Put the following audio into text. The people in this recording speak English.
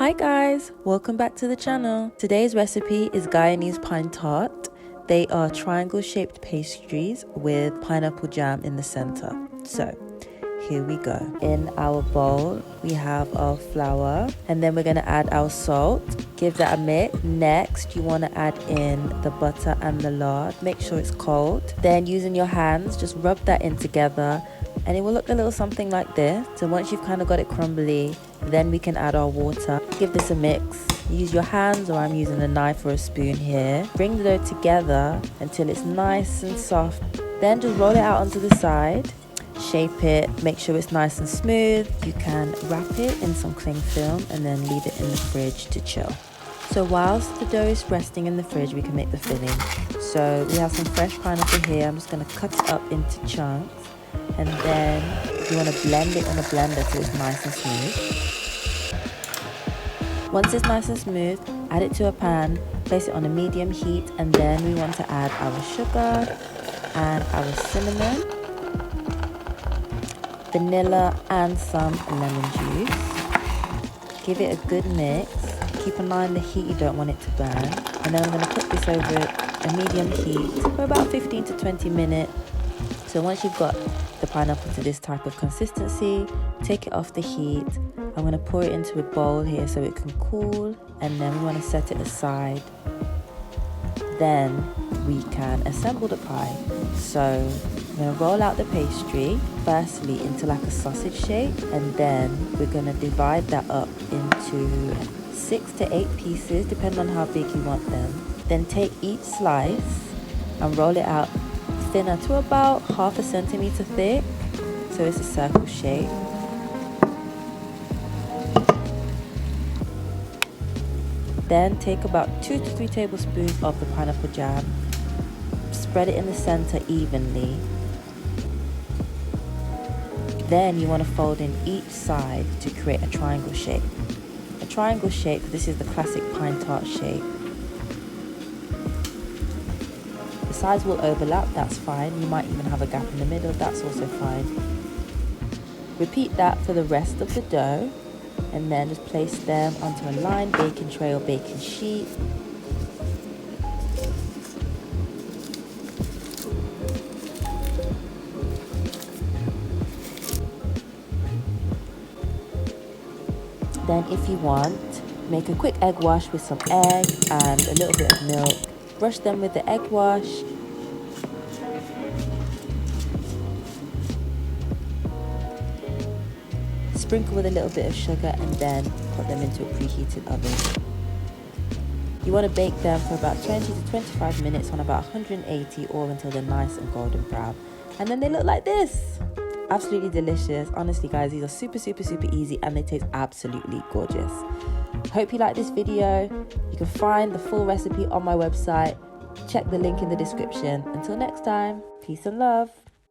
Hi guys, welcome back to the channel. Today's recipe is Guyanese Pine Tart. They are triangle shaped pastries with pineapple jam in the center. So here we go. In our bowl we have our flour, and then we're going to add our salt. Give that a mix. Next you want to add in the butter and the lard. Make sure it's cold. Then using your hands, just rub that in together and it will look a little something like this. So once you've kind of got it crumbly, then we can add our water. Give this a mix. Use your hands, or I'm using a knife or a spoon here. Bring the dough together until it's nice and soft. Then just roll it out onto the side. Shape it, make sure it's nice and smooth. You can wrap it in some cling film and then leave it in the fridge to chill. So whilst the dough is resting in the fridge, we can make the filling. So we have some fresh pineapple here. I'm just going to cut it up into chunks, and then you want to blend it on a blender till it's nice and smooth. Once it's nice and smooth, add it to a pan, place it on a medium heat, and then we want to add our sugar and our cinnamon, vanilla and some lemon juice. Give it a good mix. Keep an eye on the heat, you don't want it to burn. And then I'm going to put this over a medium heat for about 15 to 20 minutes. So once you've got the pineapple to this type of consistency, take it off the heat. I'm going to pour it into a bowl here so it can cool, and then we want to set it aside. Then we can assemble the pie. So I'm going to roll out the pastry firstly into like a sausage shape, and then we're going to divide that up into 6 to 8 pieces depending on how big you want them. Then take each slice and roll it out thinner to about 1/2 centimeter thick, so it's a circle shape. Then take about 2 to 3 tablespoons of the pineapple jam. Spread it in the center evenly. Then you want to fold in each side to create a triangle shape. A triangle shape, this is the classic pine tart shape. The sides will overlap, that's fine. You might even have a gap in the middle, that's also fine. Repeat that for the rest of the dough, and then just place them onto a lined baking tray or baking sheet. Then if you want, make a quick egg wash with some egg and a little bit of milk. Brush them with the egg wash. Sprinkle with a little bit of sugar, and then put them into a preheated oven. You want to bake them for about 20 to 25 minutes on about 180, or until they're nice and golden brown. And then they look like this. Absolutely delicious. Honestly guys, these are super easy, and they taste absolutely gorgeous. Hope you like this video. You can find the full recipe on my website. Check the link in the description. Until next time, peace and love.